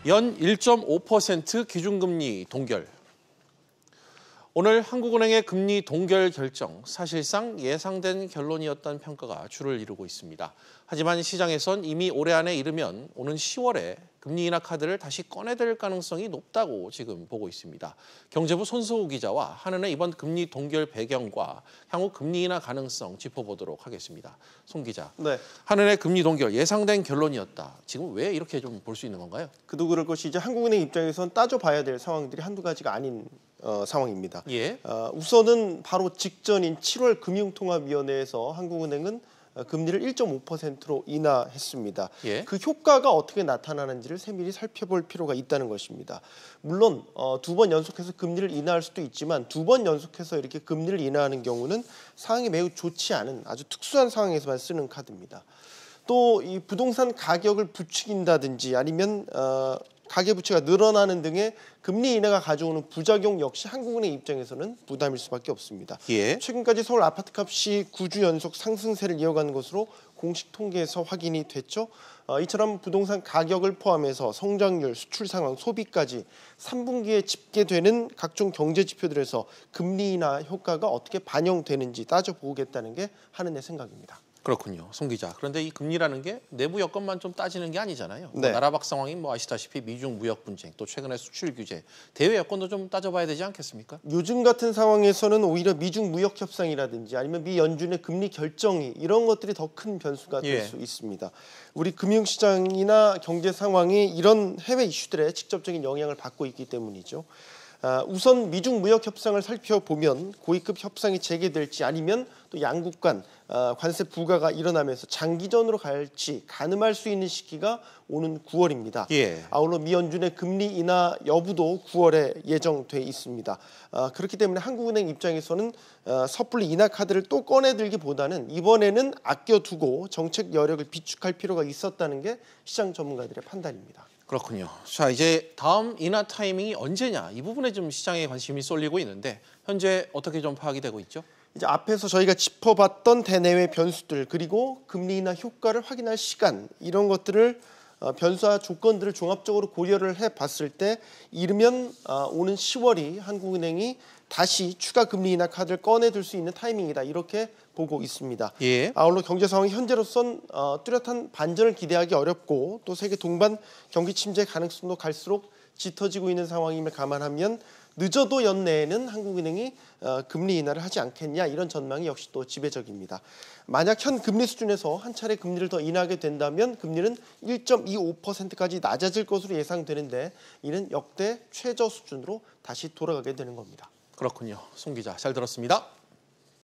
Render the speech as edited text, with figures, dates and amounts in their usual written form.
연 1.5% 기준금리 동결. 오늘 한국은행의 금리 동결 결정, 사실상 예상된 결론이었다는 평가가 주를 이루고 있습니다. 하지만 시장에선 이미 올해 안에 이르면 오는 10월에 금리 인하 카드를 다시 꺼내들 가능성이 높다고 지금 보고 있습니다. 경제부 손수호 기자와 한은의 이번 금리 동결 배경과 향후 금리 인하 가능성 짚어보도록 하겠습니다. 송 기자, 네. 한은의 금리 동결 예상된 결론이었다. 지금 왜 이렇게 좀 볼 수 있는 건가요? 그도 그럴 것이 이제 한국은행 입장에선 따져봐야 될 상황들이 한두 가지가 아닌 상황입니다. 예. 우선은 바로 직전인 7월 금융통합위원회에서 한국은행은 금리를 1.5%로 인하했습니다. 예. 그 효과가 어떻게 나타나는지를 세밀히 살펴볼 필요가 있다는 것입니다. 물론 두 번 연속해서 금리를 인하할 수도 있지만 두 번 연속해서 이렇게 금리를 인하하는 경우는 상황이 매우 좋지 않은 아주 특수한 상황에서만 쓰는 카드입니다. 또 이 부동산 가격을 부추긴다든지 아니면 가계부채가 늘어나는 등의 금리 인하가 가져오는 부작용 역시 한국은행 입장에서는 부담일 수밖에 없습니다. 예. 최근까지 서울 아파트값이 9주 연속 상승세를 이어가는 것으로 공식 통계에서 확인이 됐죠. 이처럼 부동산 가격을 포함해서 성장률, 수출 상황, 소비까지 3분기에 집계되는 각종 경제 지표들에서 금리 인하 효과가 어떻게 반영되는지 따져보겠다는 게 한은의 생각입니다. 그렇군요. 송 기자. 그런데 이 금리라는 게 내부 여건만 좀 따지는 게 아니잖아요. 네. 나라 밖 상황이 아시다시피 미중 무역 분쟁, 또 최근에 수출 규제, 대외 여건도 좀 따져봐야 되지 않겠습니까? 요즘 같은 상황에서는 오히려 미중 무역 협상이라든지 아니면 미 연준의 금리 결정이 이런 것들이 더 큰 변수가 될 수 있습니다. 우리 금융시장이나 경제 상황이 이런 해외 이슈들에 직접적인 영향을 받고 있기 때문이죠. 우선 미중 무역 협상을 살펴보면 고위급 협상이 재개될지 아니면 또 양국 간 관세 부과가 일어나면서 장기전으로 갈지 가늠할 수 있는 시기가 오는 9월입니다. 예. 아울러 미 연준의 금리 인하 여부도 9월에 예정돼 있습니다. 그렇기 때문에 한국은행 입장에서는 섣불리 인하 카드를 또 꺼내들기보다는 이번에는 아껴두고 정책 여력을 비축할 필요가 있었다는 게 시장 전문가들의 판단입니다. 그렇군요. 자, 이제 다음 인하 타이밍이 언제냐, 이 부분에 좀 시장에 관심이 쏠리고 있는데 현재 어떻게 좀 파악이 되고 있죠? 이제 앞에서 저희가 짚어봤던 대내외 변수들 그리고 금리 인하 효과를 확인할 시간 이런 것들을 변수와 조건들을 종합적으로 고려를 해봤을 때 이르면 오는 10월이 한국은행이 다시 추가 금리 인하 카드를 꺼내들 수 있는 타이밍이다 이렇게 보고 있습니다. 예. 아울러 경제 상황이 현재로선 뚜렷한 반전을 기대하기 어렵고 또 세계 동반 경기 침체 가능성도 갈수록 짙어지고 있는 상황임을 감안하면 늦어도 연내에는 한국은행이 금리 인하를 하지 않겠냐 이런 전망이 역시 또 지배적입니다. 만약 현 금리 수준에서 한 차례 금리를 더 인하하게 된다면 금리는 1.25%까지 낮아질 것으로 예상되는데 이는 역대 최저 수준으로 다시 돌아가게 되는 겁니다. 그렇군요. 송 기자, 잘 들었습니다.